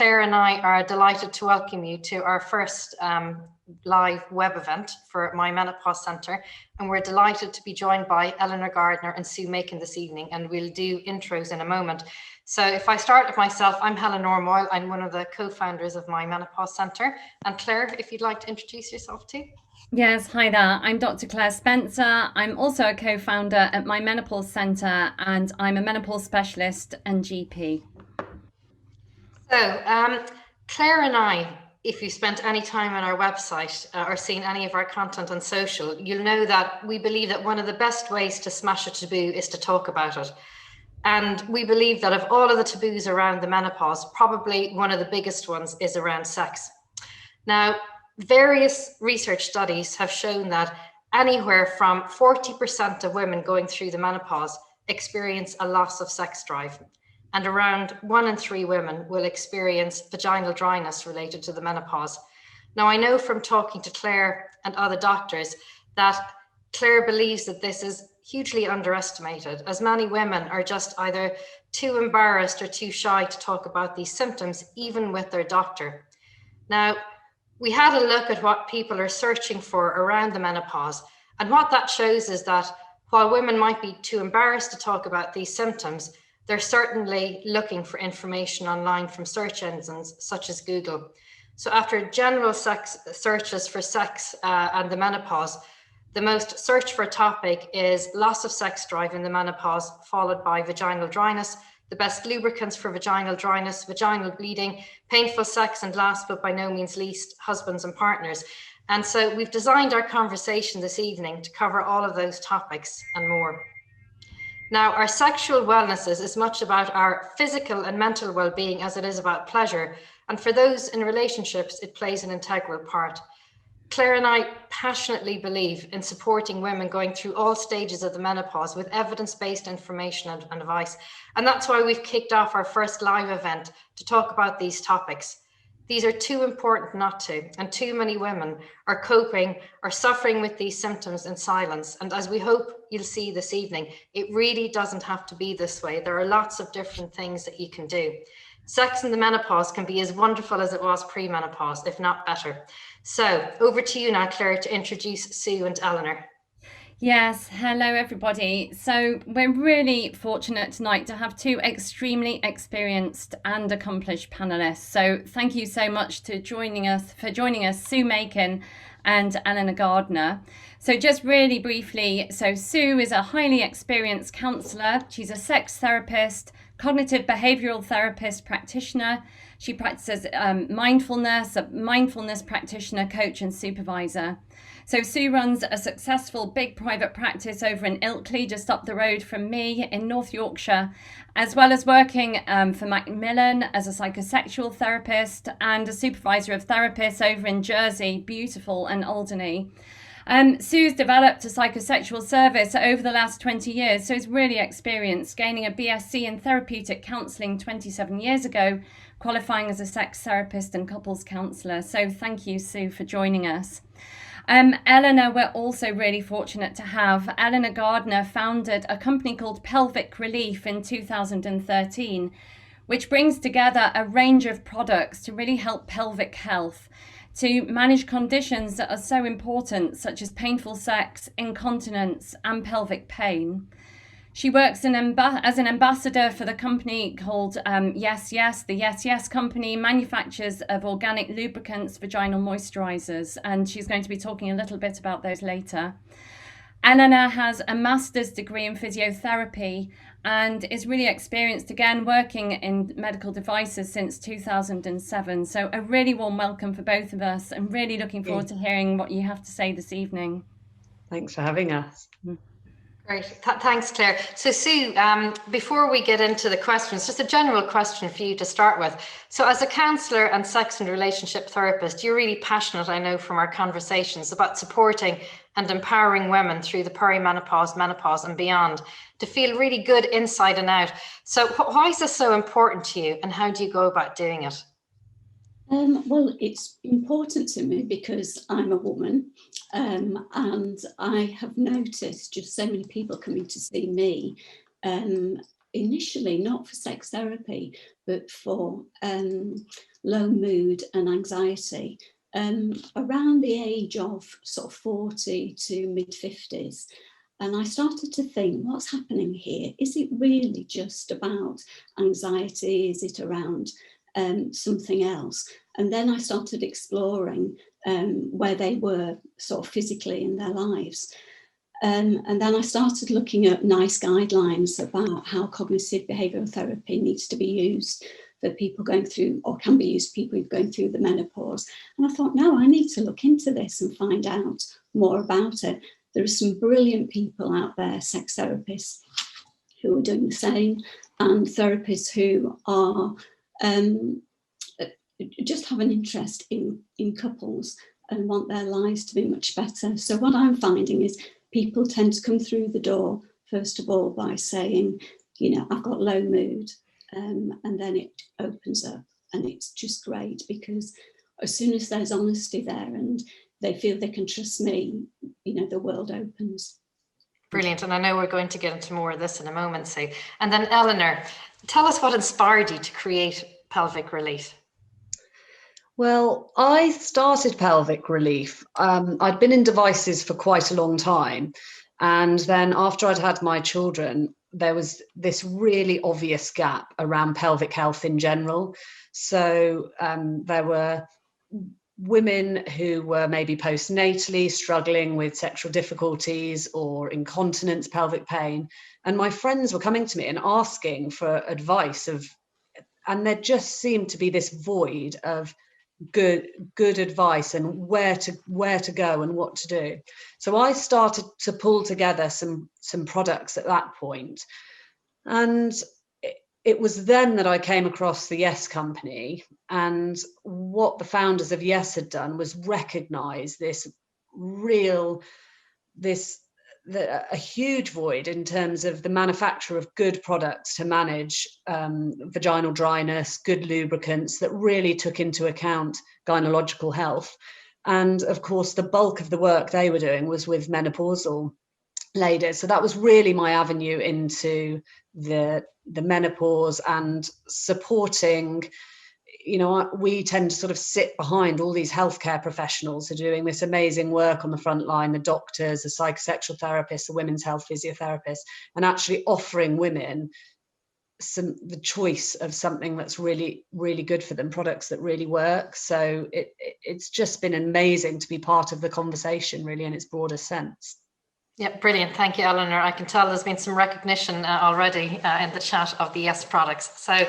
Claire and I are delighted to welcome you to our first live web event for my Menopause Centre, and we're delighted to be joined by Elena Gardner and Sue Makin this evening, and we'll do intros in a moment. So if I start with myself, I'm Helen Normoyle. I'm one of the co-founders of my Menopause Centre, and Claire, if you'd like to introduce yourself too. Yes, hi there. I'm Dr. Clare Spencer. I'm also a co-founder at my Menopause Centre, and I'm a menopause specialist and GP. So Claire and I, if you spent any time on our website or seen any of our content on social, you'll know that we believe that one of the best ways to smash a taboo is to talk about it. And we believe that of all of the taboos around the menopause, probably one of the biggest ones is around sex. Now, various research studies have shown that anywhere from 40% of women going through the menopause experience a loss of sex drive, and around 1 in 3 women will experience vaginal dryness related to the menopause. Now, I know from talking to Claire and other doctors that Claire believes that this is hugely underestimated, as many women are just either too embarrassed or too shy to talk about these symptoms, even with their doctor. Now, we had a look at what people are searching for around the menopause, and what that shows is that while women might be too embarrassed to talk about these symptoms, they're certainly looking for information online from search engines such as Google. So after general sex searches for sex and the menopause, the most searched for topic is loss of sex drive in the menopause, followed by vaginal dryness, the best lubricants for vaginal dryness, vaginal bleeding, painful sex, and last but by no means least, husbands and partners. And so we've designed our conversation this evening to cover all of those topics and more. Now, our sexual wellness is as much about our physical and mental well-being as it is about pleasure. And for those in relationships, it plays an integral part. Claire and I passionately believe in supporting women going through all stages of the menopause with evidence-based information and advice. And that's why we've kicked off our first live event to talk about these topics. These are too important not to, and too many women are coping or suffering with these symptoms in silence. And as we hope you'll see this evening, it really doesn't have to be this way. There are lots of different things that you can do. Sex in the menopause can be as wonderful as it was pre-menopause, if not better. So over to you now, Claire, to introduce Sue and Eleanor. Yes, hello everybody. So we're really fortunate tonight to have two extremely experienced and accomplished panelists. So thank you so much for joining us, Sue Makin and Elena Gardner. So just really briefly, so Sue is a highly experienced counsellor. She's a sex therapist, cognitive behavioural therapist practitioner. She practices mindfulness, a mindfulness practitioner, coach and supervisor. So Sue runs a successful big private practice over in Ilkley, just up the road from me in North Yorkshire, as well as working for Macmillan as a psychosexual therapist and a supervisor of therapists over in Jersey, beautiful, and Alderney. Sue's developed a psychosexual service over the last 20 years, so is really experienced, gaining a BSc in therapeutic counselling 27 years ago, qualifying as a sex therapist and couples counsellor. So thank you, Sue, for joining us. Eleanor, we're also really fortunate to have. Elena Gardner founded a company called Pelvic Relief in 2013, which brings together a range of products to really help pelvic health, to manage conditions that are so important, such as painful sex, incontinence, and pelvic pain. She works as an ambassador for the company called Yes Yes. The Yes Yes company manufactures of organic lubricants, vaginal moisturisers, and she's going to be talking a little bit about those later. Eleanor has a master's degree in physiotherapy and is really experienced, again, working in medical devices since 2007. So a really warm welcome for both of us, and really looking forward to hearing what you have to say this evening. Thanks for having us. Great. Thanks, Claire. So Sue, before we get into the questions, just a general question for you to start with. So as a counsellor and sex and relationship therapist, you're really passionate, I know from our conversations, about supporting and empowering women through the perimenopause, menopause and beyond to feel really good inside and out. So why is this so important to you, and how do you go about doing it? Well, it's important to me because I'm a woman, and I have noticed just so many people coming to see me, initially not for sex therapy, but for low mood and anxiety around the age of sort of 40 to mid-50s. And I started to think, what's happening here? Is it really just about anxiety? Is it around something else? And then I started exploring where they were sort of physically in their lives. And then I started looking at NICE guidelines about how cognitive behavioural therapy needs to be used for people going through, or can be used for people going through the menopause. And I thought, no, I need to look into this and find out more about it. There are some brilliant people out there, sex therapists, who are doing the same, and therapists who are just have an interest in couples and want their lives to be much better. So what I'm finding is people tend to come through the door, first of all, by saying, you know, I've got low mood, and then it opens up, and it's just great, because as soon as there's honesty there and they feel they can trust me, you know, the world opens. Brilliant. And I know we're going to get into more of this in a moment, say. And then Eleanor, tell us what inspired you to create Pelvic Relief. Well, I started Pelvic Relief. I'd been in devices for quite a long time. And then after I'd had my children, there was this really obvious gap around pelvic health in general. So there were women who were maybe postnatally struggling with sexual difficulties or incontinence, pelvic pain. And my friends were coming to me and asking for advice and there just seemed to be this void of good advice and where to go and what to do. So I started to pull together some products at that point. And it was then that I came across the Yes Company, and what the founders of Yes had done was recognize a huge void in terms of the manufacture of good products to manage vaginal dryness, good lubricants that really took into account gynecological health. And of course, the bulk of the work they were doing was with menopausal ladies. So that was really my avenue into the menopause and supporting. You know, we tend to sort of sit behind all these healthcare professionals who are doing this amazing work on the front line, the doctors, the psychosexual therapists, the women's health physiotherapists, and actually offering women the choice of something that's really, really good for them, products that really work. So it's just been amazing to be part of the conversation, really, in its broader sense. Yeah, brilliant. Thank you, Eleanor. I can tell there's been some recognition already in the chat of the Yes products. So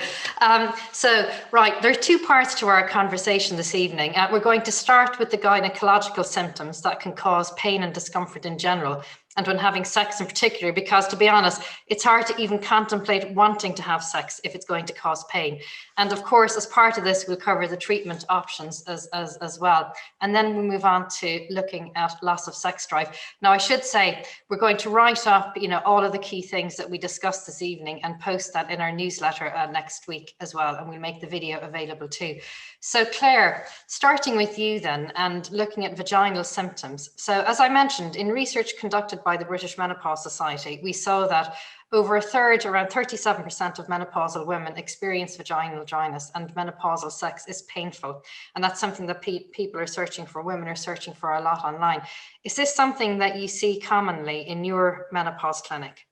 right, there are two parts to our conversation this evening. We're going to start with the gynecological symptoms that can cause pain and discomfort in general, and when having sex in particular, because to be honest, it's hard to even contemplate wanting to have sex if it's going to cause pain. And of course, as part of this, we'll cover the treatment options as well. And then we move on to looking at loss of sex drive. Now, I should say, we're going to write up, you know, all of the key things that we discussed this evening and post that in our newsletter next week as well. And we'll make the video available too. So Claire, starting with you then, and looking at vaginal symptoms. So as I mentioned, in research conducted by the British Menopause Society, we saw that over a third, around 37% of menopausal women experience vaginal dryness, and menopausal sex is painful. And that's something that people are searching for, women are searching for a lot online. Is this something that you see commonly in your menopause clinic?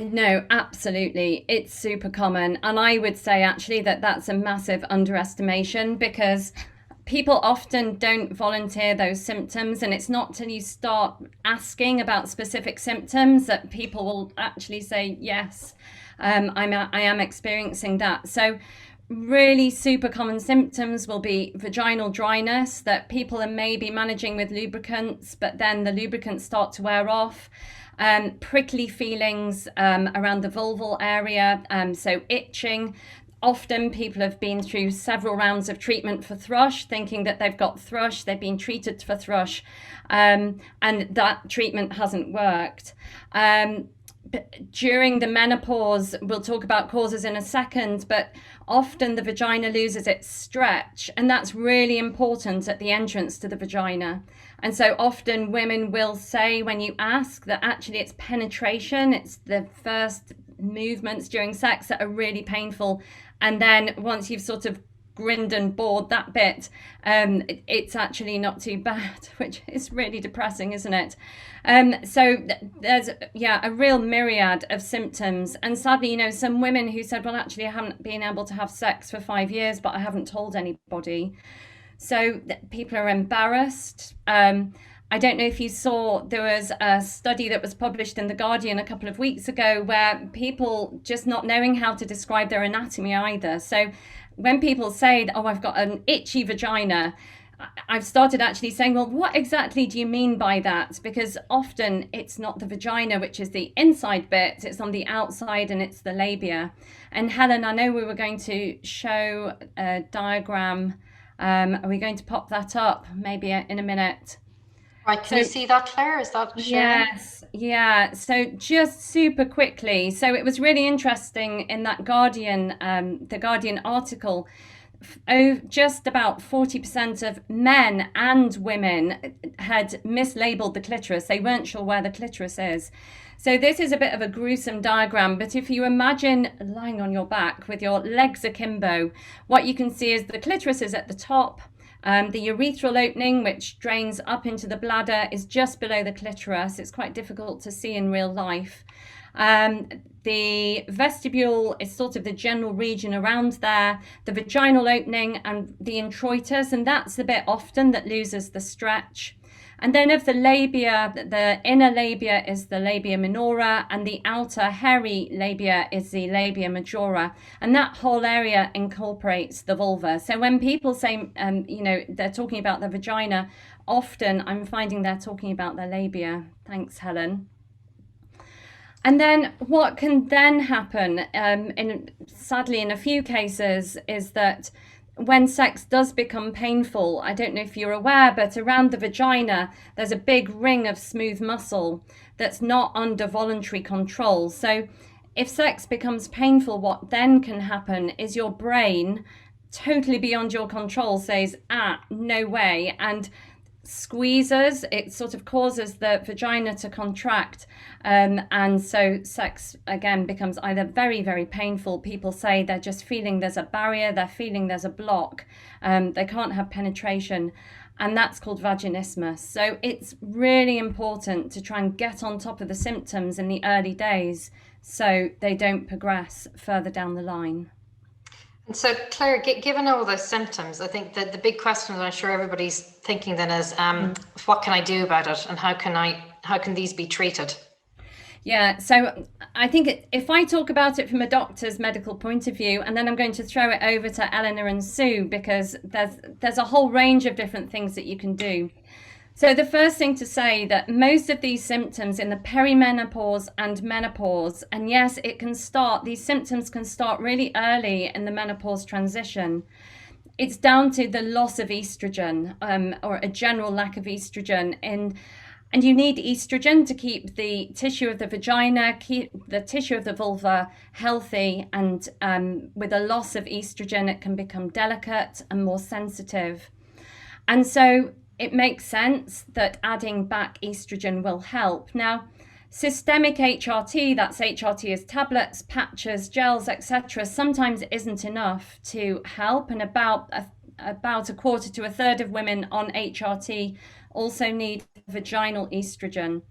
No, absolutely. It's super common. And I would say actually that that's a massive underestimation, because people often don't volunteer those symptoms, and it's not till you start asking about specific symptoms that people will actually say, yes, I am experiencing that. So really super common symptoms will be vaginal dryness that people are maybe managing with lubricants, but then the lubricants start to wear off. Prickly feelings around the vulval area, so itching. Often people have been through several rounds of treatment for thrush, thinking that they've got thrush, they've been treated for thrush, and that treatment hasn't worked. During the menopause, we'll talk about causes in a second, but often the vagina loses its stretch, and that's really important at the entrance to the vagina. And so often women will say, when you ask, that actually it's penetration, it's the first movements during sex that are really painful. And then once you've sort of grinned and bored that bit, it's actually not too bad, which is really depressing, isn't it? So there's a real myriad of symptoms, and sadly, you know, some women who said, well, actually I haven't been able to have sex for 5 years, but I haven't told anybody. So people are embarrassed. I don't know if you saw, there was a study that was published in The Guardian a couple of weeks ago where people just not knowing how to describe their anatomy either. So when people say, oh, I've got an itchy vagina, I've started actually saying, well, what exactly do you mean by that? Because often it's not the vagina, which is the inside bit, it's on the outside and it's the labia. And Helen, I know we were going to show a diagram. Are we going to pop that up maybe in a minute? Right, can you see that, Claire? Is that showing? Yes, yeah. So just super quickly. So it was really interesting in that Guardian, the Guardian article. Just about 40% of men and women had mislabeled the clitoris. They weren't sure where the clitoris is. So this is a bit of a gruesome diagram, but if you imagine lying on your back with your legs akimbo, what you can see is the clitoris is at the top. The urethral opening, which drains up into the bladder, is just below the clitoris. It's quite difficult to see in real life. The vestibule is sort of the general region around there, the vaginal opening and the introitus, and that's the bit often that loses the stretch. And then of the labia, the inner labia is the labia minora and the outer hairy labia is the labia majora. And that whole area incorporates the vulva. So when people say, you know, they're talking about the vagina, often I'm finding they're talking about the labia. Thanks, Helen. And then what can then happen, sadly in a few cases, is that when sex does become painful, I don't know if you're aware, but around the vagina, there's a big ring of smooth muscle that's not under voluntary control. So if sex becomes painful, what then can happen is your brain, totally beyond your control, says, no way, and squeezes. It sort of causes the vagina to contract, and so sex again becomes either very, very painful. People say they're just feeling there's a barrier, they're feeling there's a block, they can't have penetration, and that's called vaginismus. So it's really important to try and get on top of the symptoms in the early days so they don't progress further down the line. And so, Claire, given all those symptoms, I think that the big question that I'm sure everybody's thinking then is, what can I do about it, and how can these be treated? Yeah, so I think if I talk about it from a doctor's medical point of view, and then I'm going to throw it over to Eleanor and Sue, because there's a whole range of different things that you can do. So the first thing to say that most of these symptoms in the perimenopause and menopause, and yes, these symptoms can start really early in the menopause transition. It's down to the loss of estrogen, or a general lack of estrogen. And you need estrogen to keep the tissue of the vagina, keep the tissue of the vulva healthy. And with a loss of estrogen, it can become delicate and more sensitive. And so it makes sense that adding back estrogen will help. Now, systemic HRT, that's HRT as tablets, patches, gels, etc., sometimes isn't enough to help, and about a quarter to a third of women on HRT also need vaginal estrogen.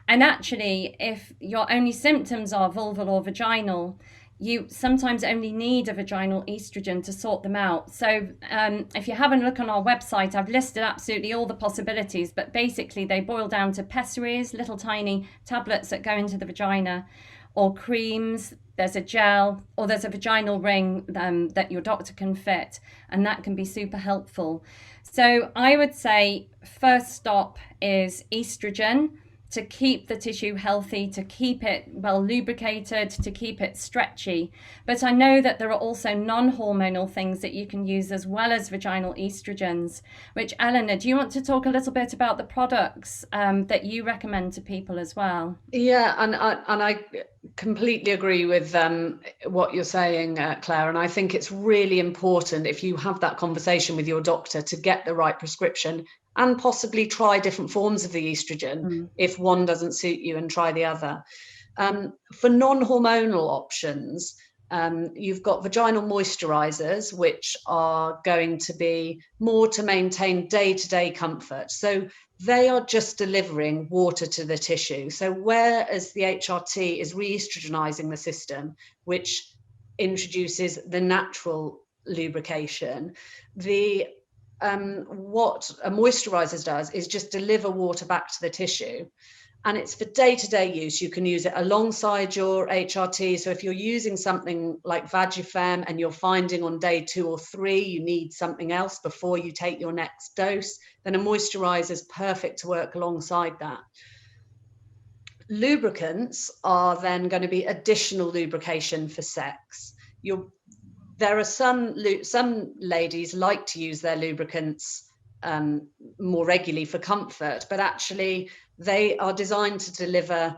And actually, if your only symptoms are vulval or vaginal, you sometimes only need a vaginal estrogen to sort them out. So if you have a look on our website, I've listed absolutely all the possibilities, but basically they boil down to pessaries, little tiny tablets that go into the vagina, or creams. There's a gel, or there's a vaginal ring that your doctor can fit, and that can be super helpful. So I would say first stop is estrogen, to keep the tissue healthy, to keep it well lubricated, to keep it stretchy. But I know that there are also non-hormonal things that you can use as well as vaginal estrogens, which, Eleanor, do you want to talk a little bit about the products that you recommend to people as well? Yeah, and I completely agree with what you're saying, Claire, and I think it's really important, if you have that conversation with your doctor, to get the right prescription and possibly try different forms of the estrogen if one doesn't suit you, and try the other. For non-hormonal options, You've got vaginal moisturisers, which are going to be more to maintain day-to-day comfort. So they are just delivering water to the tissue. So whereas the HRT is re-estrogenizing the system, which introduces the natural lubrication, what a moisturiser does is just deliver water back to the tissue. And it's for day-to-day use. You can use it alongside your HRT. So if you're using something like Vagifem and you're finding on day 2 or 3 you need something else before you take your next dose, then a moisturiser is perfect to work alongside that. Lubricants are then going to be additional lubrication for sex. There are some ladies like to use their lubricants more regularly for comfort, but actually they are designed to deliver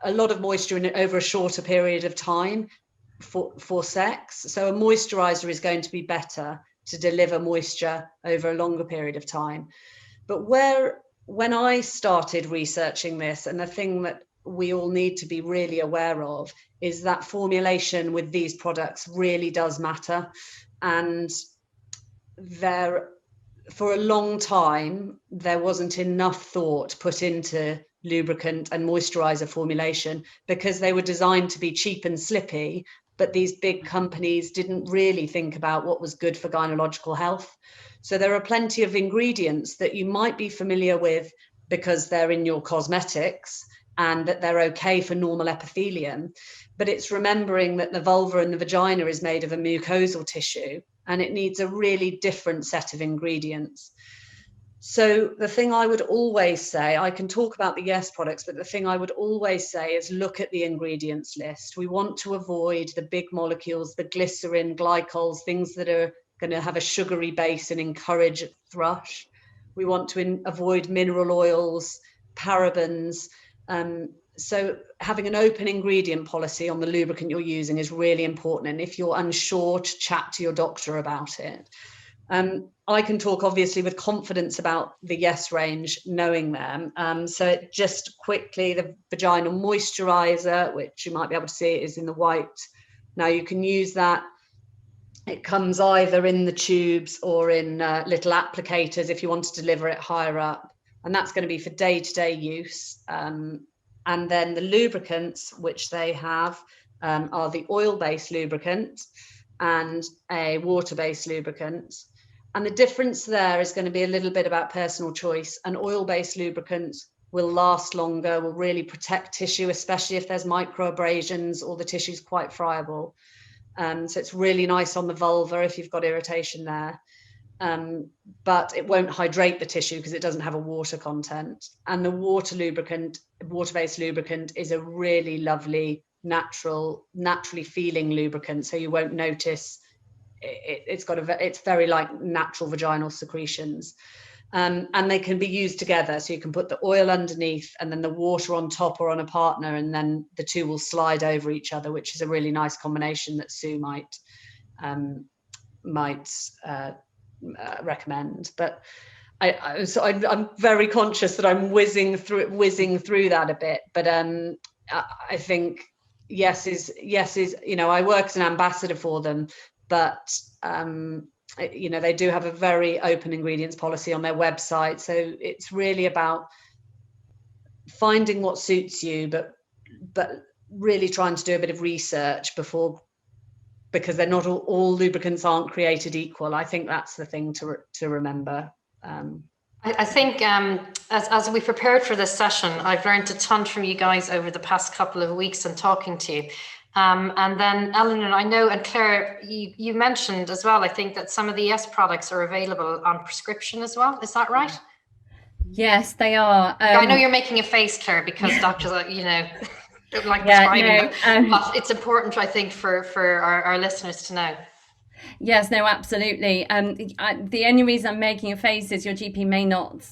a lot of moisture over a shorter period of time for sex. So a moisturizer is going to be better to deliver moisture over a longer period of time. But when I started researching this, and the thing that we all need to be really aware of is that formulation with these products really does matter. And for a long time, there wasn't enough thought put into lubricant and moisturizer formulation because they were designed to be cheap and slippy, but these big companies didn't really think about what was good for gynecological health. So there are plenty of ingredients that you might be familiar with because they're in your cosmetics and that they're okay for normal epithelium, but it's remembering that the vulva and the vagina is made of a mucosal tissue and it needs a really different set of ingredients. So the thing I would always say, I can talk about the Yes products, but the thing I would always say is look at the ingredients list. We want to avoid the big molecules, the glycerin, glycols, things that are going to have a sugary base and encourage thrush. We want to avoid mineral oils, parabens. So having an open ingredient policy on the lubricant you're using is really important. And if you're unsure, to chat to your doctor about it. I can talk obviously with confidence about the Yes range, knowing them. So just quickly, the Vaginal Moisturizer, which you might be able to see is in the white. Now you can use that. It comes either in the tubes or in little applicators if you want to deliver it higher up. And that's going to be for day-to-day use. And then the lubricants, which they have, are the oil-based lubricant and a water-based lubricant. And the difference there is going to be a little bit about personal choice. An oil-based lubricant will last longer, will really protect tissue, especially if there's microabrasions or the tissue's quite friable. So it's really nice on the vulva if you've got irritation there. But it won't hydrate the tissue because it doesn't have a water content. And the water-based lubricant is a really lovely, naturally feeling lubricant. So you won't notice it's very like natural vaginal secretions. And they can be used together. So you can put the oil underneath and then the water on top or on a partner, and then the two will slide over each other, which is a really nice combination that Sue might recommend. But I'm very conscious that I'm whizzing through that a bit. But I think Yes is I work as an ambassador for them, but they do have a very open ingredients policy on their website. So it's really about finding what suits you, but really trying to do a bit of research because they're not all lubricants aren't created equal. I think that's the thing to remember. I think as we prepared for this session, I've learned a ton from you guys over the past couple of weeks and talking to you. And then Eleanor, I know, and Claire, you mentioned as well, I think that some of the Yes products are available on prescription as well. Is that right? Yes, they are. I know you're making a face, Claire, because doctors are, don't like prescribing them. But it's important, I think, for our listeners to know. Yes, no, absolutely. The only reason I'm making a face is your GP may not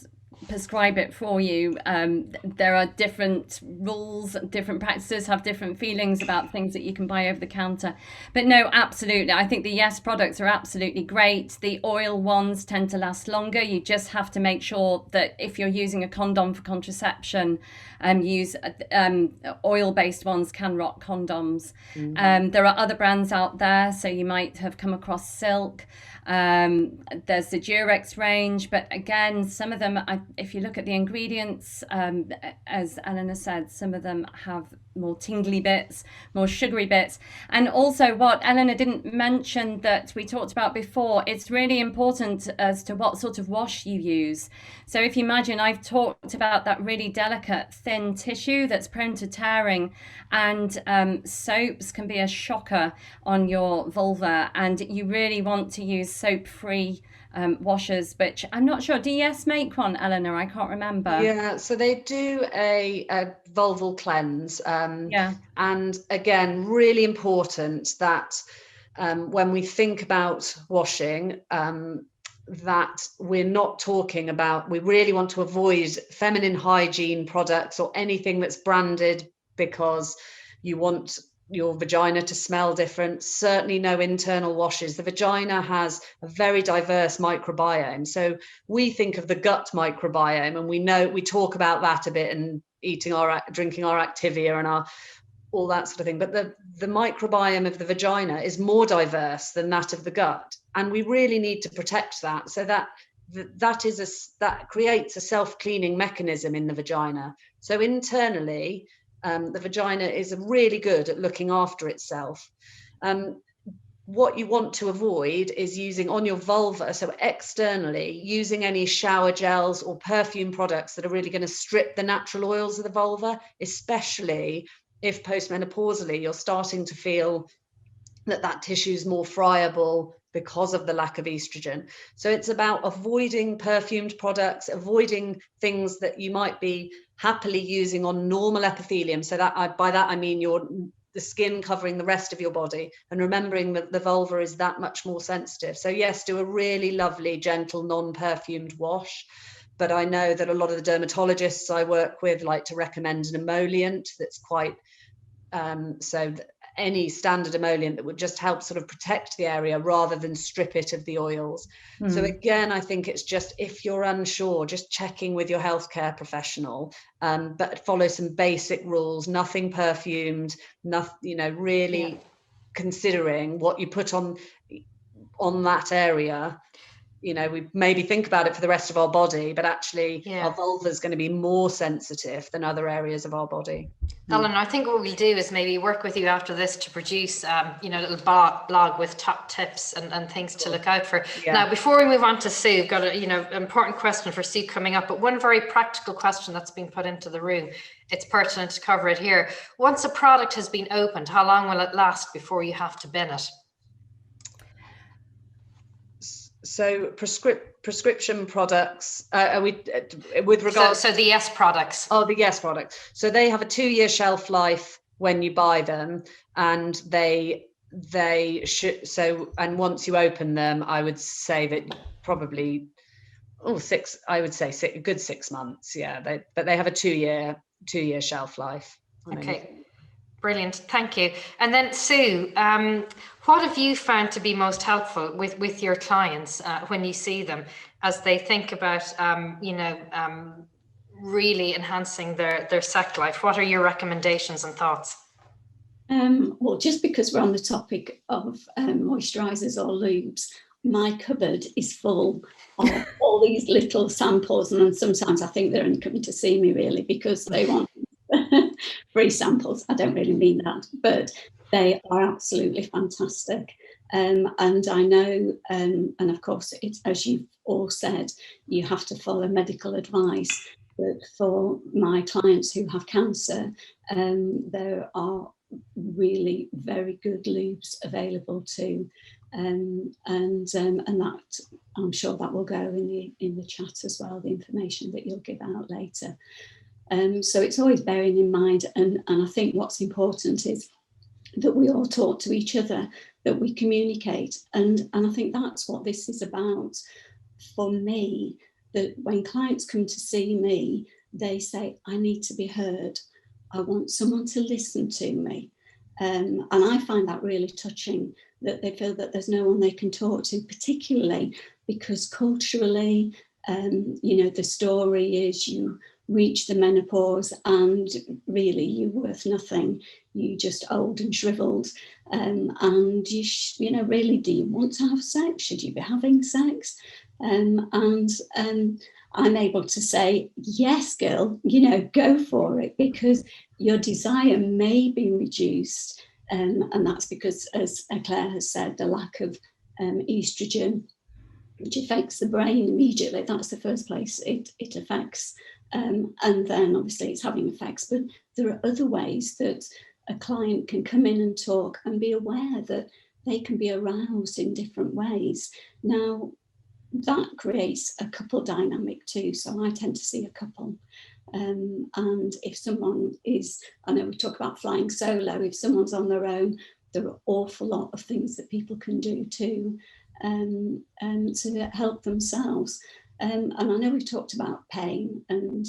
prescribe it for you. There are different rules, different practices have different feelings about things that you can buy over the counter. But no, absolutely. I think the Yes products are absolutely great. The oil ones tend to last longer. You just have to make sure that if you're using a condom for contraception, use oil-based ones, can rot condoms. There are other brands out there, so you might have come across Silk. There's the Durex range, but again, some of them, if you look at the ingredients, as Eleanor said, some of them have more tingly bits, more sugary bits. And also what Eleanor didn't mention that we talked about before, it's really important as to what sort of wash you use. So if you imagine, I've talked about that really delicate thin tissue that's prone to tearing, and soaps can be a shocker on your vulva, and you really want to use soap-free washers, which I'm not sure, do Yes make one, Eleanor? I can't remember. Yeah, so they do a vulval cleanse. And again, really important that when we think about washing, that we're not talking about, we really want to avoid feminine hygiene products or anything that's branded because you want your vagina to smell different. Certainly no internal washes. The vagina has a very diverse microbiome. So we think of the gut microbiome, and we talk about that a bit, and drinking our Activia and all that sort of thing. But the microbiome of the vagina is more diverse than that of the gut, and we really need to protect that. So that creates a self-cleaning mechanism in the vagina. So internally, the vagina is really good at looking after itself. What you want to avoid is using on your vulva, so externally, using any shower gels or perfume products that are really going to strip the natural oils of the vulva, especially if postmenopausally you're starting to feel that tissue is more friable because of the lack of estrogen. So it's about avoiding perfumed products, avoiding things that you might be happily using on normal epithelium. So by that I mean the skin covering the rest of your body, and remembering that the vulva is that much more sensitive. So yes, do a really lovely, gentle, non-perfumed wash. But I know that a lot of the dermatologists I work with like to recommend an emollient that's quite any standard emollient that would just help sort of protect the area rather than strip it of the oils. So again, I think it's just, if you're unsure, just checking with your healthcare professional, but follow some basic rules, nothing perfumed, nothing, really considering what you put on that area. We maybe think about it for the rest of our body, but actually our vulva is going to be more sensitive than other areas of our body. Eleanor, I think what we'll do is maybe work with you after this to produce, a little blog with top tips and things to look out for. Yeah. Now, before we move on to Sue, I've got an important question for Sue coming up, but one very practical question that's been put into the room. It's pertinent to cover it here. Once a product has been opened, how long will it last before you have to bin it? So prescription products, are we with regards? So the Yes products. Oh, the Yes products. So they have a 2-year shelf life when you buy them, and they should. So, and once you open them, I would say that probably I would say a good 6 months. Yeah, but they have a 2-year shelf life. Okay. Brilliant, thank you. And then Sue, what have you found to be most helpful with your clients when you see them as they think about, really enhancing their sex life? What are your recommendations and thoughts? Well, just because we're on the topic of moisturisers or lubes, my cupboard is full of all these little samples, and sometimes I think they're only coming to see me really because they want free samples. I don't really mean that, but they are absolutely fantastic. And I know, and of course, it's, as you've all said, you have to follow medical advice. But for my clients who have cancer, there are really very good lubes available too. And that, I'm sure that will go in the chat as well, the information that you'll give out later. So it's always bearing in mind, and I think what's important is that we all talk to each other, that we communicate, and I think that's what this is about. For me, that when clients come to see me, they say, I need to be heard. I want someone to listen to me. And I find that really touching, that they feel that there's no one they can talk to, particularly because culturally, the story is you reach the menopause and really you're worth nothing. You're just old and shriveled. And really, do you want to have sex? Should you be having sex? And I'm able to say, yes, girl, go for it, because your desire may be reduced. And that's because, as Clare has said, the lack of oestrogen, which affects the brain immediately. That's the first place it affects. And then obviously it's having effects. But there are other ways that a client can come in and talk and be aware that they can be aroused in different ways. Now, that creates a couple dynamic too. So I tend to see a couple. And if someone is, I know we talk about flying solo, if someone's on their own, there are an awful lot of things that people can do too to help themselves. And I know we've talked about pain, and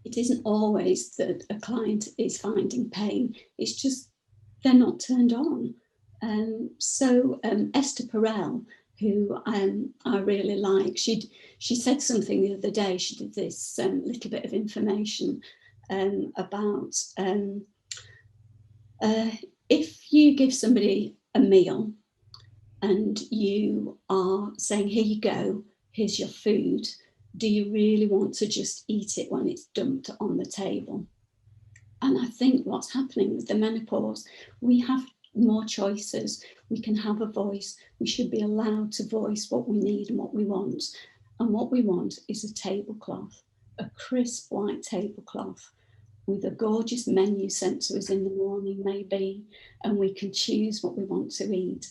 it isn't always that a client is finding pain, it's just they're not turned on. So Esther Perel, who I really like, she said something the other day. She did this little bit of information about if you give somebody a meal and you are saying, here you go, here's your food, do you really want to just eat it when it's dumped on the table? And I think what's happening with the menopause, we have more choices. We can have a voice. We should be allowed to voice what we need and what we want. And what we want is a tablecloth, a crisp white tablecloth with a gorgeous menu sent to us in the morning maybe, and we can choose what we want to eat.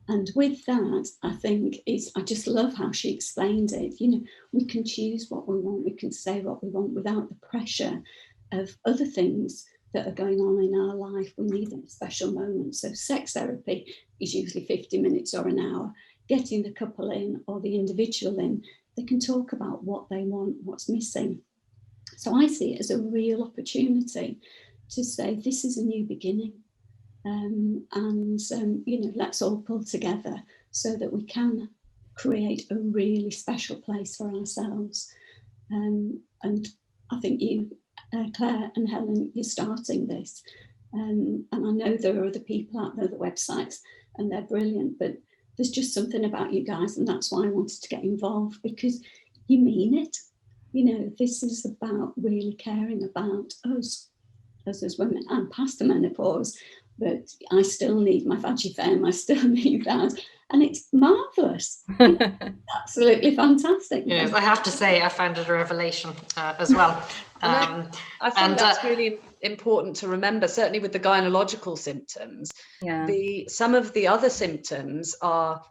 And with that, I think I just love how she explained it. We can choose what we want, we can say what we want without the pressure of other things that are going on in our life. We need a special moment. So sex therapy is usually 50 minutes or an hour. Getting the couple in or the individual in, they can talk about what they want, what's missing. So I see it as a real opportunity to say, this is a new beginning. Let's all pull together so that we can create a really special place for ourselves. And I think you, Claire and Helen, you're starting this. And I know there are other people out there, the websites, and they're brilliant, but there's just something about you guys, and that's why I wanted to get involved, because you mean it. This is about really caring about us as women. I'm past the menopause, but I still need my Vagifem, I still need that. And it's marvellous. It's absolutely fantastic. Yes, I have to say, I found it a revelation as well. I think that's really important to remember, certainly with the gynecological symptoms. Yeah. Some of the other symptoms are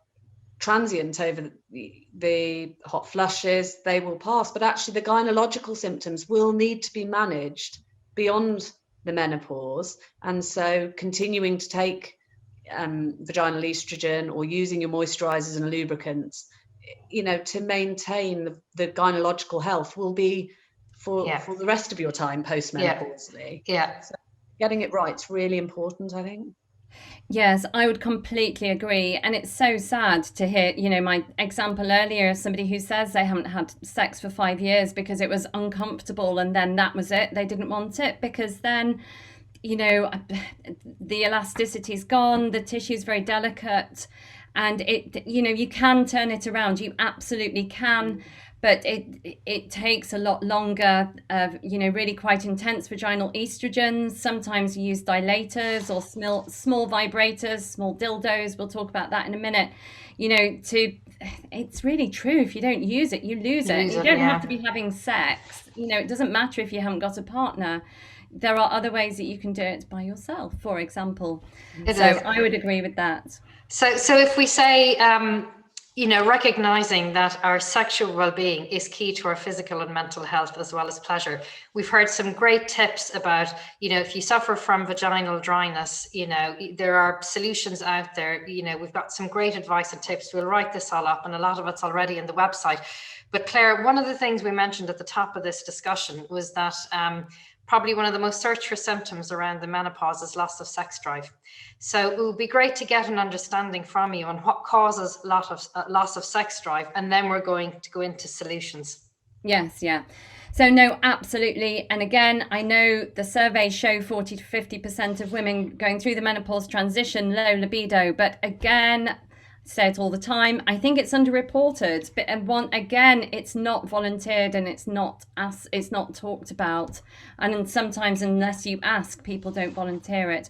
transient over the hot flushes, they will pass, but actually the gynecological symptoms will need to be managed beyond the menopause. And so continuing to take vaginal estrogen or using your moisturisers and lubricants, to maintain the gynecological health will be for the rest of your time post-menopausally. Yeah. So getting it right is really important, I think. Yes, I would completely agree. And it's so sad to hear, my example earlier, somebody who says they haven't had sex for 5 years because it was uncomfortable, and then that was it. They didn't want it because then, the elasticity's gone, the tissue's very delicate, and you can turn it around. You absolutely can. But it takes a lot longer of, really quite intense vaginal estrogens. Sometimes you use dilators or small vibrators, small dildos. We'll talk about that in a minute. It's really true. If you don't use it, you lose it. You don't have to be having sex. It doesn't matter if you haven't got a partner. There are other ways that you can do it by yourself, for example. I would agree with that. So if we say, recognizing that our sexual well-being is key to our physical and mental health as well as pleasure. We've heard some great tips about, if you suffer from vaginal dryness, there are solutions out there. We've got some great advice and tips. We'll write this all up, and a lot of it's already in the website. But Claire, one of the things we mentioned at the top of this discussion was that probably one of the most searched for symptoms around the menopause is loss of sex drive. So it would be great to get an understanding from you on what causes loss of sex drive, and then we're going to go into solutions. Yes, yeah. So no, absolutely. And again, I know the surveys show 40 to 50% of women going through the menopause transition, low libido. But again, say it all the time, I think it's underreported. But again, it's not volunteered, and it's not talked about. And sometimes, unless you ask, people don't volunteer it.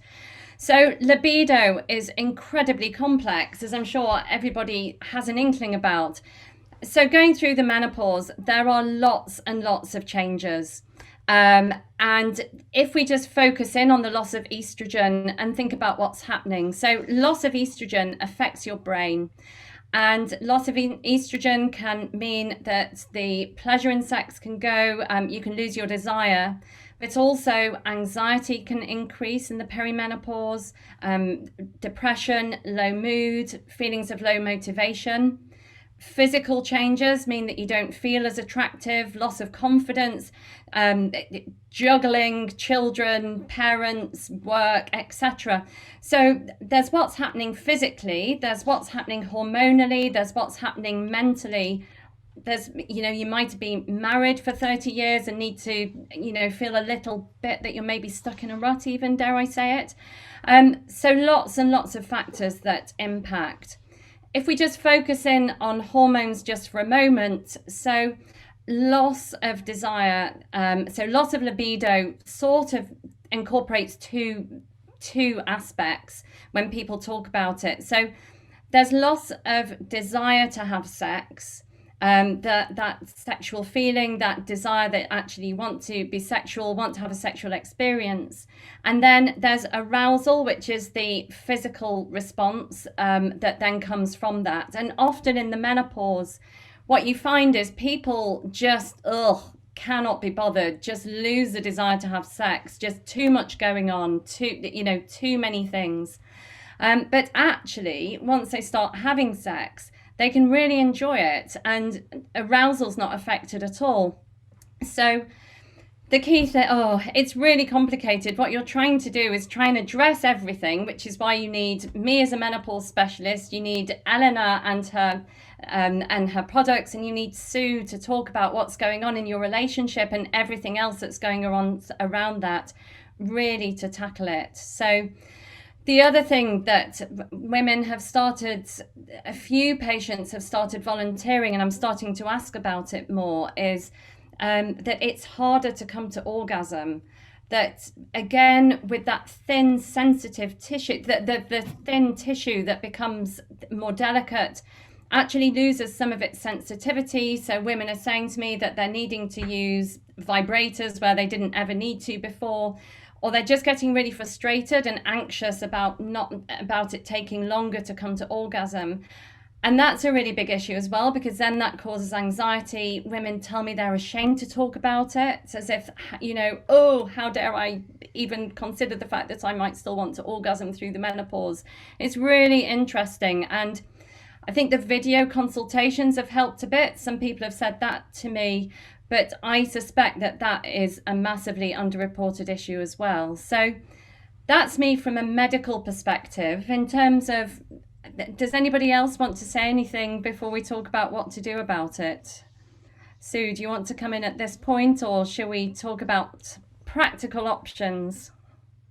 So libido is incredibly complex, as I'm sure everybody has an inkling about. So going through the menopause, there are lots and lots of changes. And if we just focus in on the loss of estrogen and think about what's happening. So loss of estrogen affects your brain. And loss of estrogen can mean that the pleasure in sex can go, you can lose your desire. But also anxiety can increase in the perimenopause, depression, low mood, feelings of low motivation. Physical changes mean that you don't feel as attractive, loss of confidence, juggling children, parents, work, etc. So there's what's happening physically, there's what's happening hormonally, there's what's happening mentally. There's, you might be married for 30 years and need to, feel a little bit that you're maybe stuck in a rut, even, dare I say it. So lots and lots of factors that impact. If we just focus in on hormones just for a moment, so loss of desire, so loss of libido sort of incorporates two aspects when people talk about it. So there's loss of desire to have sex, that sexual feeling, that desire that actually want to be sexual, want to have a sexual experience. And then there's arousal, which is the physical response that then comes from that. And often in the menopause, what you find is people just cannot be bothered, just lose the desire to have sex, just too much going on, too many things. But actually, once they start having sex, they can really enjoy it, and arousal's not affected at all. So the key thing, it's really complicated. What you're trying to do is try and address everything, which is why you need me as a menopause specialist, you need Eleanor and her products, and you need Sue to talk about what's going on in your relationship and everything else that's going on around that, really to tackle it. So the other thing that women have started, a few patients have started volunteering, and I'm starting to ask about it more, is that it's harder to come to orgasm. That again, with that thin, sensitive tissue, the thin tissue that becomes more delicate actually loses some of its sensitivity. So women are saying to me that they're needing to use vibrators where they didn't ever need to before, or they're just getting really frustrated and anxious about it taking longer to come to orgasm. And that's a really big issue as well, because then that causes anxiety. Women tell me they're ashamed to talk about it, as if, how dare I even consider the fact that I might still want to orgasm through the menopause. It's really interesting. And I think the video consultations have helped a bit. Some people have said that to me. But I suspect that is a massively underreported issue as well. So that's me from a medical perspective. In terms of, does anybody else want to say anything before we talk about what to do about it? Sue, do you want to come in at this point, or shall we talk about practical options?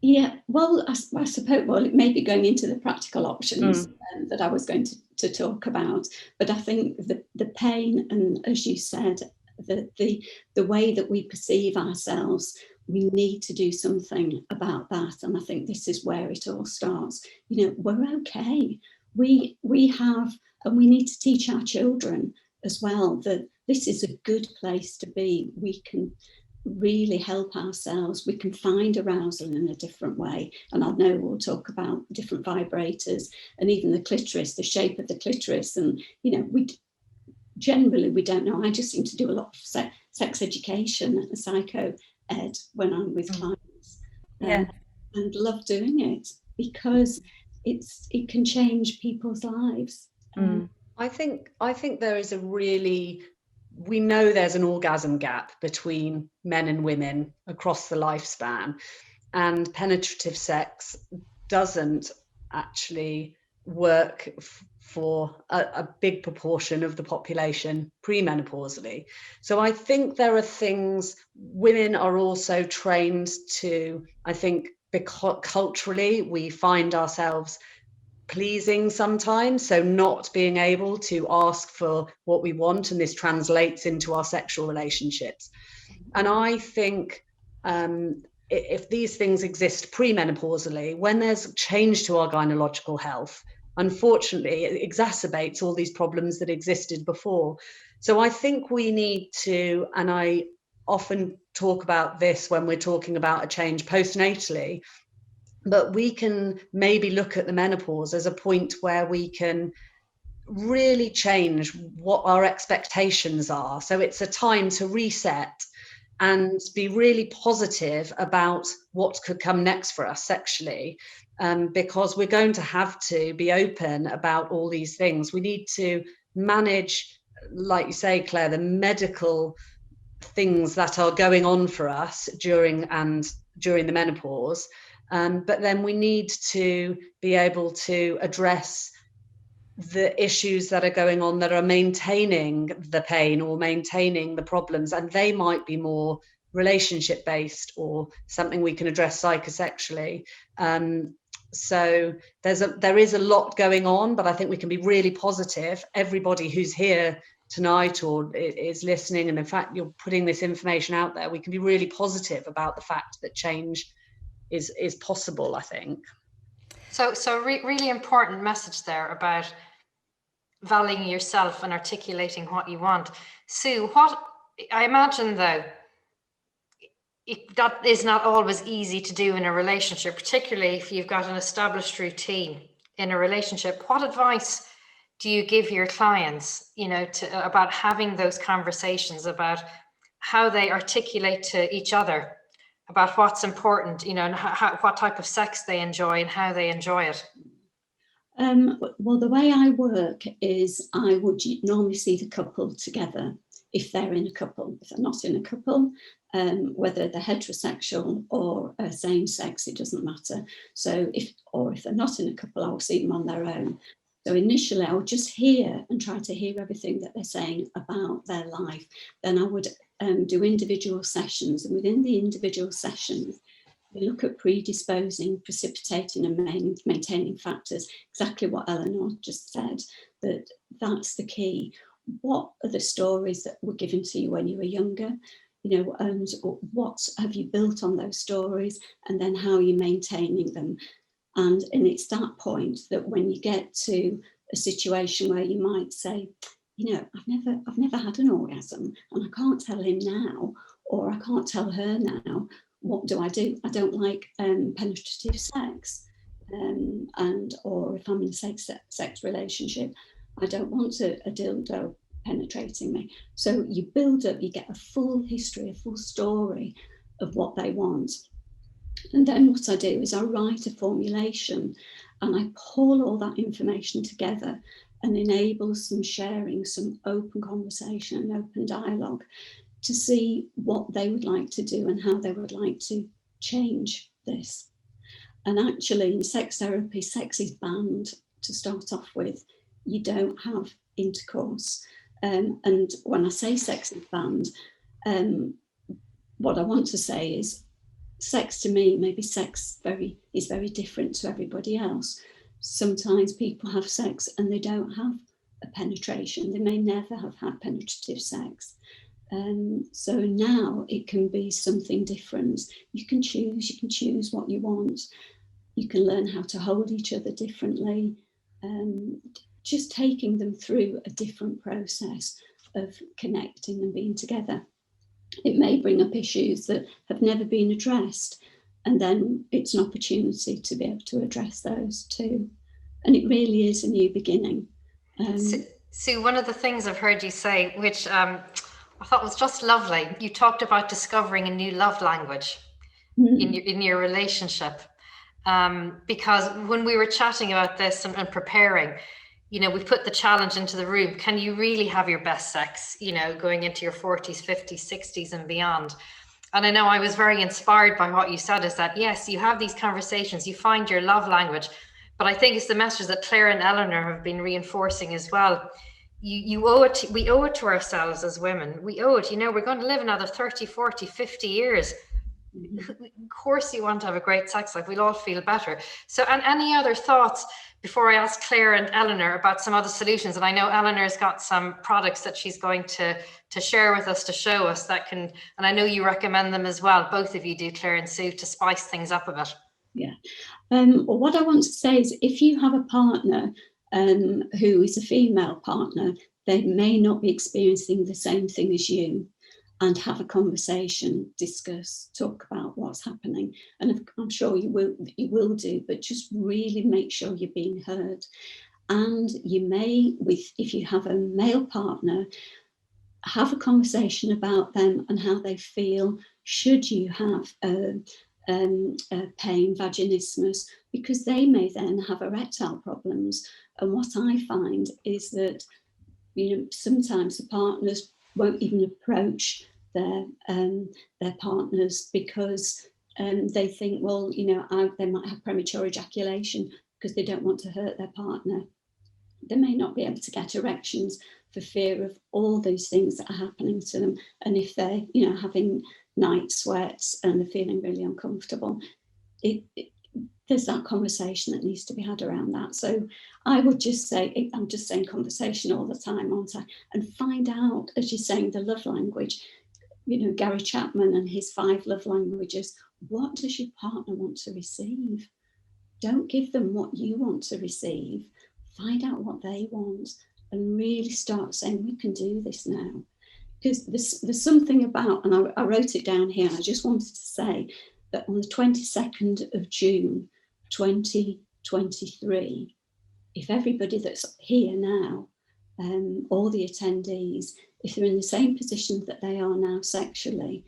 Yeah, well, I suppose, it may be going into the practical options that I was going to talk about. But I think the pain, and as you said, the way that we perceive ourselves, we need to do something about that. And I think this is where it all starts. We're okay. We have, and we need to teach our children as well that this is a good place to be. We can really help ourselves. We can find arousal in a different way. And I know we'll talk about different vibrators and even the clitoris, the shape of the clitoris. And, you know, we don't know. I just seem to do a lot of sex education and psycho ed when I'm with clients. Yeah. And love doing it because it can change people's lives. I think there is we know there's an orgasm gap between men and women across the lifespan, and penetrative sex doesn't actually work for a big proportion of the population premenopausally. So I think there are things women are also trained to, I think, because culturally we find ourselves pleasing sometimes, so not being able to ask for what we want, and this translates into our sexual relationships. And I think if these things exist premenopausally, when there's change to our gynecological health, unfortunately it exacerbates all these problems that existed before. So I think we need to, and I often talk about this when we're talking about a change postnatally, but we can maybe look at the menopause as a point where we can really change what our expectations are. So it's a time to reset and be really positive about what could come next for us sexually, because we're going to have to be open about all these things. We need to manage, like you say, Claire, the medical things that are going on for us during the menopause. But then we need to be able to address the issues that are going on that are maintaining the pain or maintaining the problems, and they might be more relationship based or something we can address psychosexually. So there is a lot going on, but I think we can be really positive. Everybody who's here tonight or is listening, and in fact you're putting this information out there, we can be really positive about the fact that change is possible, I think. So really important message there about valuing yourself and articulating what you want. Sue, what I imagine though, that is not always easy to do in a relationship, particularly if you've got an established routine in a relationship. What advice do you give your clients, about having those conversations, about how they articulate to each other about what's important, and what type of sex they enjoy and how they enjoy it? Well, the way I work is I would normally see the couple together if they're in a couple. If they're not in a couple, whether they're heterosexual or same sex, it doesn't matter. So if they're not in a couple, I will see them on their own. So initially I would just hear and try to hear everything that they're saying about their life. Then I would do individual sessions, and within the individual sessions, we look at predisposing, precipitating and maintaining factors, exactly what Eleanor just said, that's the key. What are the stories that were given to you when you were younger? And what have you built on those stories, and then how are you maintaining them? And it's that point that when you get to a situation where you might say, I've never had an orgasm, and I can't tell him now, or I can't tell her now. What do? I don't like penetrative sex, or if I'm in a sex relationship, I don't want a dildo penetrating me. So you build up, you get a full history, a full story of what they want. And then what I do is I write a formulation, and I pull all that information together and enable some sharing, some open conversation and open dialogue to see what they would like to do and how they would like to change this. And actually in sex therapy, sex is banned to start off with. You don't have intercourse. And when I say sex is banned, what I want to say is sex to me, maybe sex is very different to everybody else. Sometimes people have sex and they don't have a penetration. They may never have had penetrative sex. So now it can be something different. You can choose what you want. You can learn how to hold each other differently. Just taking them through a different process of connecting and being together. It may bring up issues that have never been addressed, and then it's an opportunity to be able to address those too. And it really is a new beginning. Sue, one of the things I've heard you say, which I thought was just lovely, you talked about discovering a new love language in your relationship. Because when we were chatting about this and preparing, you know, we put the challenge into the room. Can you really have your best sex, you know, going into your 40s, 50s, 60s and beyond? And I know I was very inspired by what you said, is that, yes, you have these conversations, you find your love language. But I think it's the message that Clare and Eleanor have been reinforcing as well. We owe it to ourselves as women. We owe it, you know, we're going to live another 30, 40, 50 years. Of course you want to have a great sex life. We'll all feel better. So, and any other thoughts before I ask Clare and Eleanor about some other solutions? And I know Eleanor's got some products that she's going to share with us, to show us that can, and I know you recommend them as well. Both of you do, Clare and Sue, to spice things up a bit. Yeah. What I want to say is, if you have a partner who is a female partner, they may not be experiencing the same thing as you, and have a conversation, discuss, talk about what's happening. And I'm sure you will do, but just really make sure you're being heard. And you may, if you have a male partner, have a conversation about them and how they feel should you have pain, vaginismus, because they may then have erectile problems. And what I find is that, you know, sometimes the partners won't even approach their partners because they think, well, you know, they might have premature ejaculation because they don't want to hurt their partner. They may not be able to get erections for fear of all those things that are happening to them. And if they're, you know, having night sweats and they're feeling really uncomfortable, there's that conversation that needs to be had around that. So I would just say, I'm just saying conversation all the time, aren't I? And find out, as you're saying, the love language. You know, Gary Chapman and his 5 love languages. What does your partner want to receive? Don't give them what you want to receive. Find out what they want and really start saying, we can do this now. Because there's something about, and I wrote it down here, I just wanted to say that on the 22nd of June 2023, if everybody that's here now, all the attendees, if they're in the same position that they are now sexually,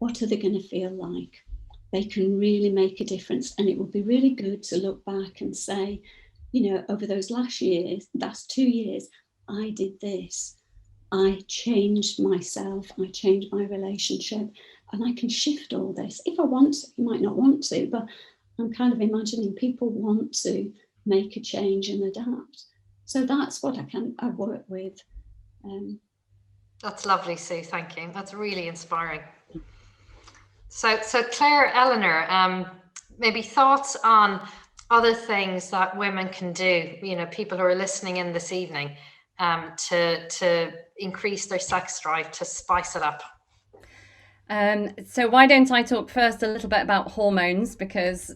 what are they going to feel like? They can really make a difference. And it would be really good to look back and say, you know, over those last 2 years, I did this. I changed myself, I changed my relationship, and I can shift all this. If I want to, you might not want to, but I'm kind of imagining people want to make a change and adapt. So that's what I work with. That's lovely, Sue. Thank you. That's really inspiring. So Clare, Eleanor, maybe thoughts on other things that women can do, you know, people who are listening in this evening, to increase their sex drive, to spice it up. So why don't I talk first a little bit about hormones, because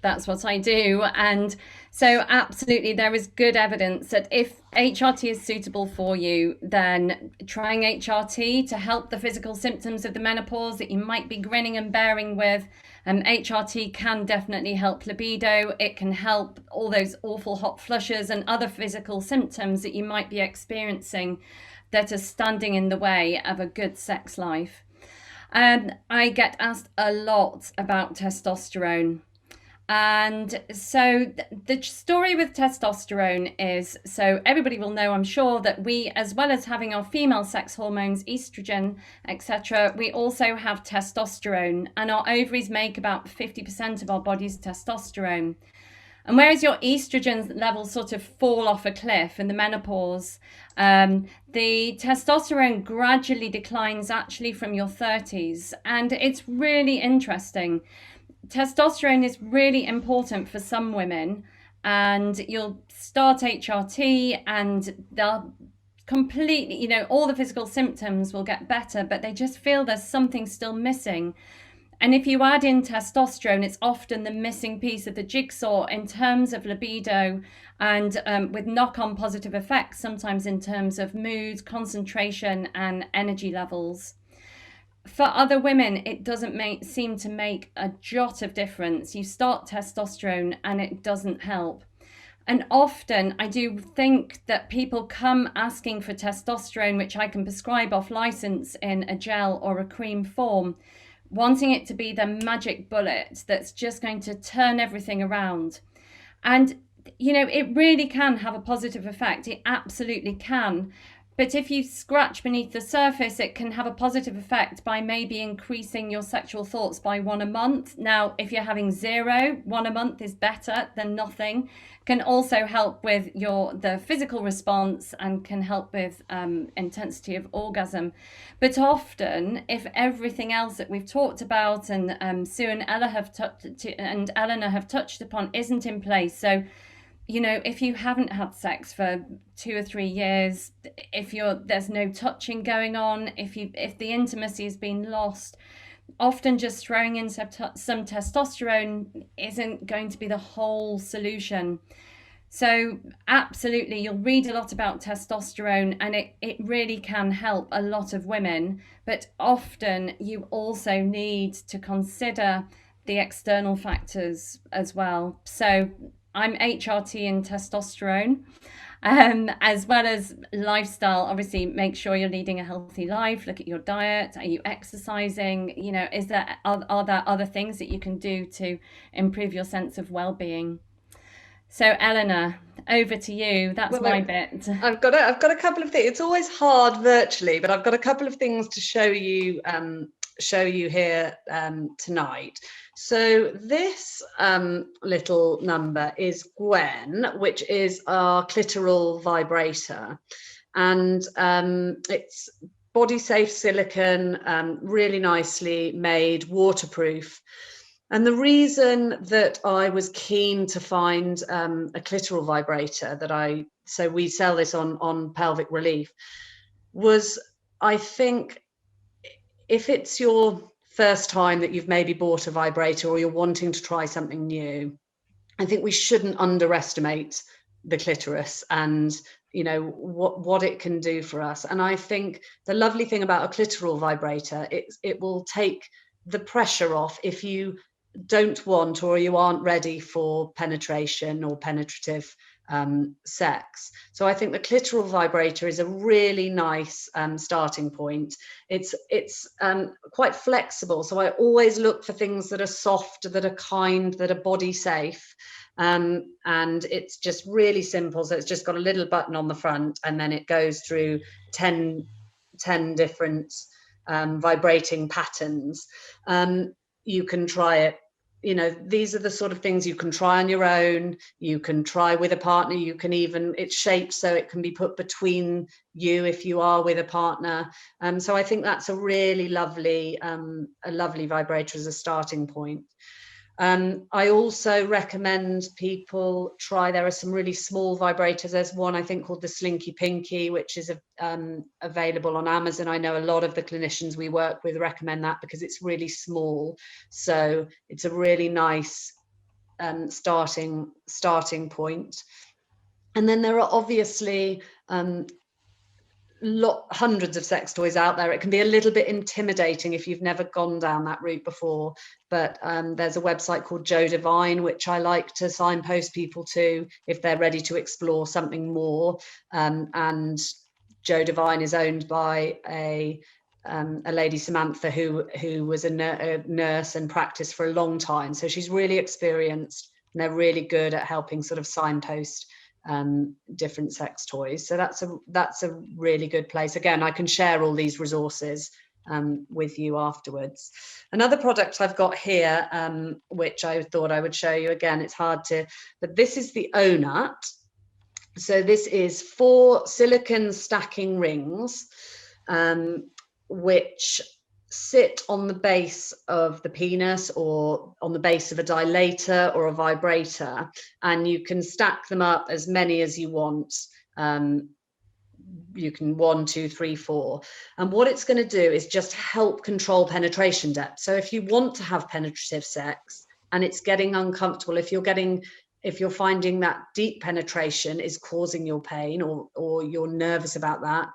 that's what I do. And so absolutely, there is good evidence that if HRT is suitable for you, then trying HRT to help the physical symptoms of the menopause that you might be grinning and bearing with, HRT can definitely help libido. It can help all those awful hot flushes and other physical symptoms that you might be experiencing that are standing in the way of a good sex life. I get asked a lot about testosterone. And so the story with testosterone is, so everybody will know, I'm sure, that we, as well as having our female sex hormones, estrogen, etc., we also have testosterone, and our ovaries make about 50% of our body's testosterone. And whereas your estrogen levels sort of fall off a cliff in the menopause, the testosterone gradually declines actually from your 30s. And it's really interesting. Testosterone is really important for some women, and you'll start HRT and they'll completely, you know, all the physical symptoms will get better, but they just feel there's something still missing. And if you add in testosterone, it's often the missing piece of the jigsaw in terms of libido, and with knock-on positive effects, sometimes in terms of mood, concentration, and energy levels. For other women, it doesn't seem to make a jot of difference. You start testosterone and it doesn't help. And often I do think that people come asking for testosterone, which I can prescribe off license in a gel or a cream form, wanting it to be the magic bullet that's just going to turn everything around. And, you know, it really can have a positive effect. It absolutely can. But if you scratch beneath the surface, it can have a positive effect by maybe increasing your sexual thoughts by 1 a month. Now, if you're having 0, 1 a month is better than nothing. Can also help with the physical response and can help with intensity of orgasm. But often, if everything else that we've talked about and Sue and Eleanor have touched upon isn't in place, so you know, if you haven't had sex for 2 or 3 years, if there's no touching going on, if the intimacy has been lost, often just throwing in some testosterone isn't going to be the whole solution. So absolutely, you'll read a lot about testosterone and it really can help a lot of women, but often you also need to consider the external factors as well. So I'm HRT in testosterone, as well as lifestyle. Obviously, make sure you're leading a healthy life. Look at your diet. Are you exercising? You know, are there other things that you can do to improve your sense of well-being? So, Eleanor, over to you. That's my bit. I've got a couple of things. It's always hard virtually, but I've got a couple of things to show you here tonight. So this little number is Gwen, which is our clitoral vibrator, and it's body safe silicone, really nicely made, waterproof. And the reason that I was keen to find a clitoral vibrator so we sell this on Pelvic Relief, was I think if it's your first time that you've maybe bought a vibrator or you're wanting to try something new, I think we shouldn't underestimate the clitoris and, you know, what it can do for us. And I think the lovely thing about a clitoral vibrator, it will take the pressure off if you don't want or you aren't ready for penetration or penetrative sex. So I think the clitoral vibrator is a really nice starting point. It's quite flexible, so I always look for things that are soft, that are kind, that are body safe, and it's just really simple. So it's just got a little button on the front, and then it goes through 10 different vibrating patterns. You can try it. You know, these are the sort of things you can try on your own, you can try with a partner, you can even, it's shaped so it can be put between you if you are with a partner. So I think that's a really lovely vibrator as a starting point. I also recommend people try, there are some really small vibrators. There's one I think called the Slinky Pinky, which is available on Amazon. I know a lot of the clinicians we work with recommend that because it's really small. So it's a really nice starting point. And then there are obviously hundreds of sex toys out there. It can be a little bit intimidating if you've never gone down that route before, but there's a website called Joe Divine, which I like to signpost people to if they're ready to explore something more. And Joe Divine is owned by a lady, Samantha, who was a nurse and practiced for a long time. So she's really experienced, and they're really good at helping sort of signpost different sex toys. So that's a really good place. Again, I can share all these resources with you afterwards. Another product I've got here, which I thought I would show you, again, it's hard to, but this is the O-Nut. So this is 4 silicone stacking rings, which sit on the base of the penis or on the base of a dilator or a vibrator, and you can stack them up as many as you want. You can 1, 2, 3, 4. And what it's going to do is just help control penetration depth. So if you want to have penetrative sex and it's getting uncomfortable, if you're finding that deep penetration is causing your pain or you're nervous about that,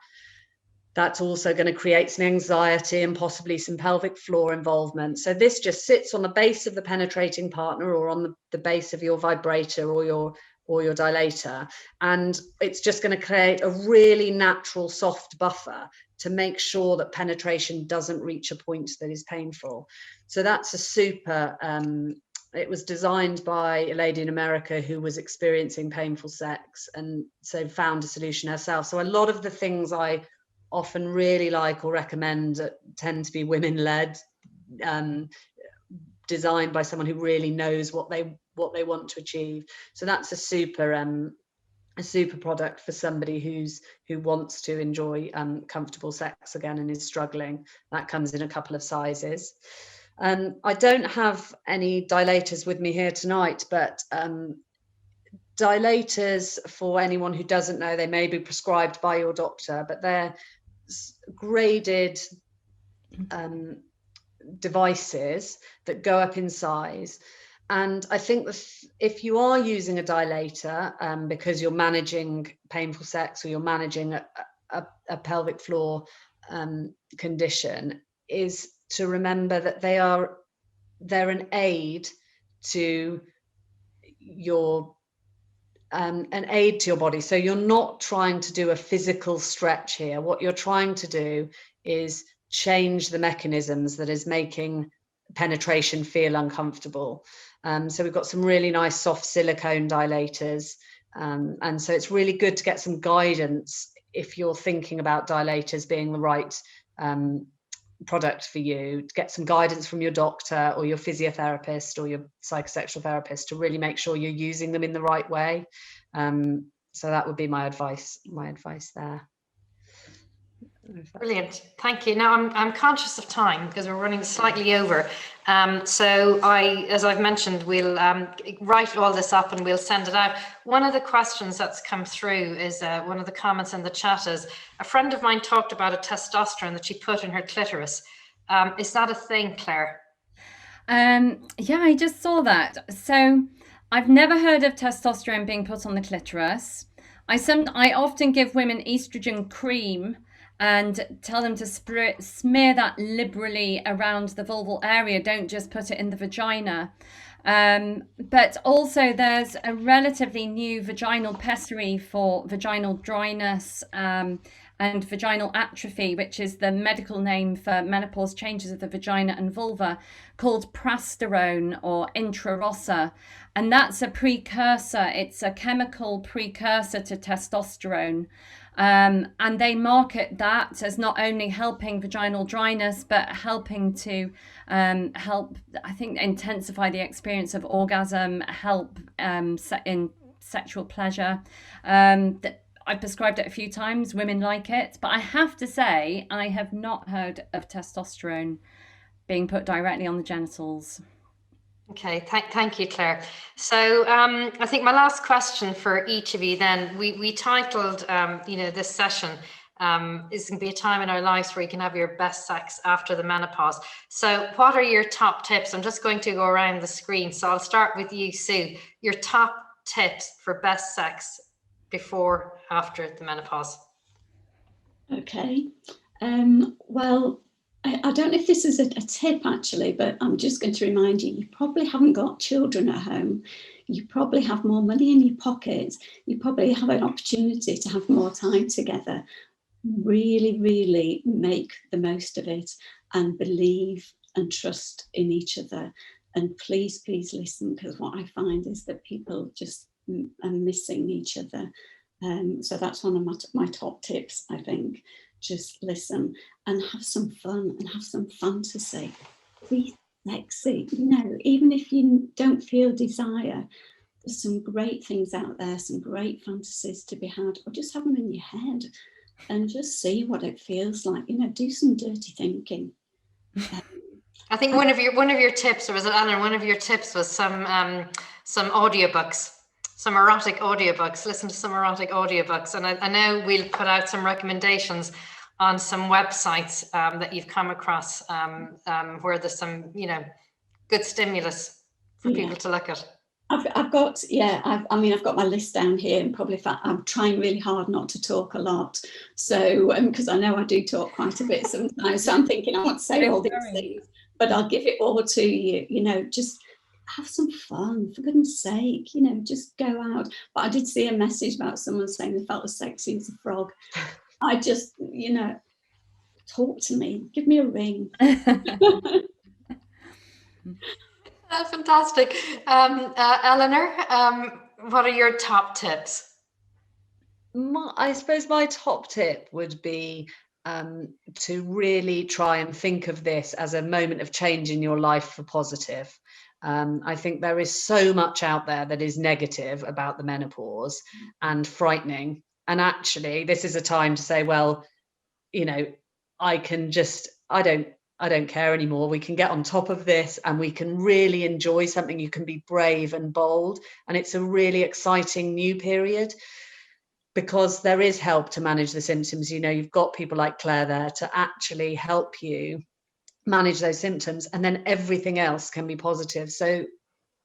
That's also going to create some anxiety and possibly some pelvic floor involvement. So this just sits on the base of the penetrating partner, or on the base of your vibrator or your dilator, and it's just going to create a really natural soft buffer to make sure that penetration doesn't reach a point that is painful. So that's a super it was designed by a lady in America who was experiencing painful sex, and so found a solution herself. So a lot of the things I often really like or recommend tend to be women-led, designed by someone who really knows what they want to achieve. So that's a super product for somebody who wants to enjoy comfortable sex again and is struggling. That comes in a couple of sizes. I don't have any dilators with me here tonight, but dilators, for anyone who doesn't know, they may be prescribed by your doctor, but they're graded devices that go up in size. And I think that if you are using a dilator because you're managing painful sex, or you're managing a pelvic floor condition, is to remember that they're an aid to your body. So you're not trying to do a physical stretch here. What you're trying to do is change the mechanisms that is making penetration feel uncomfortable. So we've got some really nice soft silicone dilators, and so it's really good to get some guidance if you're thinking about dilators being the right product for you, to get some guidance from your doctor or your physiotherapist or your psychosexual therapist to really make sure you're using them in the right way. So that would be my advice there. Brilliant, thank you. Now I'm conscious of time because we're running slightly over. So as I've mentioned, we'll write all this up and we'll send it out. One of the questions that's come through is one of the comments in the chat is, a friend of mine talked about a testosterone that she put in her clitoris. Is that a thing, Claire? Yeah, I just saw that. So I've never heard of testosterone being put on the clitoris. I often give women estrogen cream and tell them to smear that liberally around the vulval area. Don't just put it in the vagina. But also there's a relatively new vaginal pessary for vaginal dryness and vaginal atrophy, which is the medical name for menopause changes of the vagina and vulva, called prasterone or intrarossa. And that's a precursor. It's a chemical precursor to testosterone. And they market that as not only helping vaginal dryness, but helping to help, I think, intensify the experience of orgasm, help in sexual pleasure. I've prescribed it a few times. Women like it. But I have to say, I have not heard of testosterone being put directly on the genitals. Okay, thank you, Claire. So I think my last question for each of you then, we titled, this session is going to be a time in our lives where you can have your best sex after the menopause. So what are your top tips? I'm just going to go around the screen. So I'll start with you, Sue. Your top tips for best sex before, after the menopause. Okay. Well, I don't know if this is a tip actually, but I'm just going to remind you, you probably haven't got children at home. You probably have more money in your pocket. You probably have an opportunity to have more time together. Really, really make the most of it and believe and trust in each other. And please, please listen, because what I find is that people just are missing each other. So that's one of my top tips, I think. Just listen and have some fun and have some fantasy. Be sexy, even if you don't feel desire, there's some great things out there, some great fantasies to be had, or just have them in your head and just see what it feels like. Do some dirty thinking. I think one of your tips, or was it Eleanor? One of your tips was some audiobooks. Some erotic audiobooks, listen to some erotic audiobooks. And I know we'll put out some recommendations on some websites that you've come across where there's some, good stimulus for people to look at. I've got, I've got my list down here, and probably I'm trying really hard not to talk a lot. So, because I know I do talk quite a bit sometimes, so I'm thinking I want to say all these things, but I'll give it all to you. Just have some fun, for goodness sake. Just go out. But I did see a message about someone saying they felt as sexy as a frog. I just, talk to me, give me a ring. Fantastic. Eleanor, what are your top tips? I suppose my top tip would be to really try and think of this as a moment of change in your life for positive. I think there is so much out there that is negative about the menopause and frightening. And actually, this is a time to say, well, I don't care anymore. We can get on top of this and we can really enjoy something. You can be brave and bold. And it's a really exciting new period, because there is help to manage the symptoms. You've got people like Clare there to actually help you manage those symptoms, and then everything else can be positive. So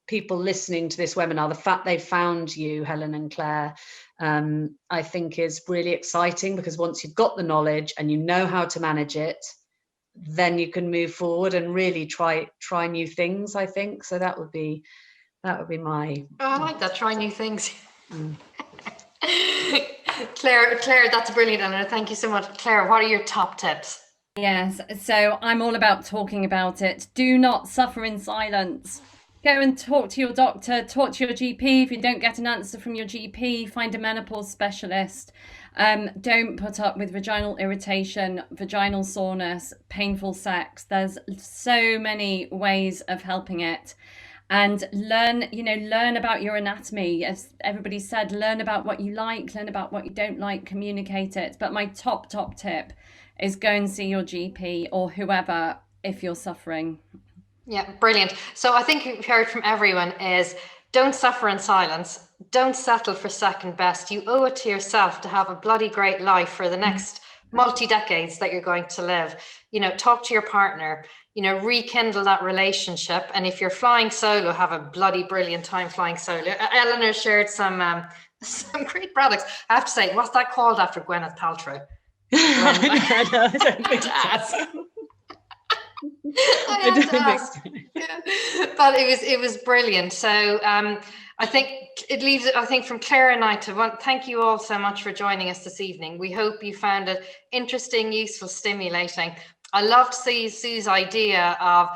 people listening to this webinar, the fact they found you, Helen and Clare, I think is really exciting, because once you've got the knowledge and you know how to manage it, then you can move forward and really try new things, I think. So that would be my... I like that, try new things. Clare, that's brilliant, Eleanor. Thank you so much. Clare, what are your top tips? Yes, so I'm all about talking about it. Do not suffer in silence. Go and talk to your doctor, talk to your GP. If you don't get an answer from your GP, find a menopause specialist. Don't put up with vaginal irritation, vaginal soreness, painful sex. There's so many ways of helping it. And learn about your anatomy. As everybody said, learn about what you like, learn about what you don't like, communicate it. But my top tip is go and see your GP or whoever if you're suffering. Yeah, brilliant. So I think you've heard from everyone is don't suffer in silence. Don't settle for second best. You owe it to yourself to have a bloody great life for the next multi-decades that you're going to live. Talk to your partner, rekindle that relationship. And if you're flying solo, have a bloody brilliant time flying solo. Eleanor shared some great products. I have to say, what's that called after Gwyneth Paltrow? I don't think so. I have to ask. But it was brilliant. So I think it leaves it, I think, from Clare and I to thank you all so much for joining us this evening. We hope you found it interesting, useful, stimulating. I loved Sue's idea of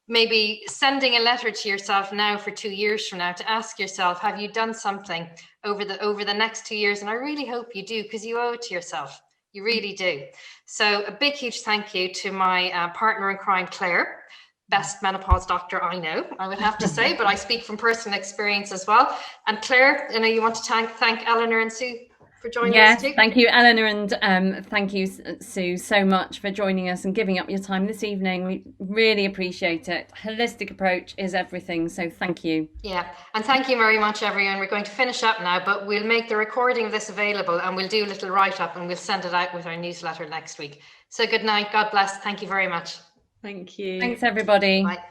maybe sending a letter to yourself now for 2 years from now to ask yourself, have you done something over the next 2 years? And I really hope you do, because you owe it to yourself. You really do. So a big, huge thank you to my partner in crime, Clare, best menopause doctor I know, I would have to say, but I speak from personal experience as well. And Clare, I know you want to thank Eleanor and Sue for joining us too. Thank you, Eleanor, and thank you, Sue, so much for joining us and giving up your time this evening. We really appreciate it. Holistic approach is everything, so thank you. Yeah, and thank you very much, everyone. We're going to finish up now, but we'll make the recording of this available and we'll do a little write-up and we'll send it out with our newsletter next week. So good night, God bless. Thank you very much. Thank you. Thanks, everybody. Bye.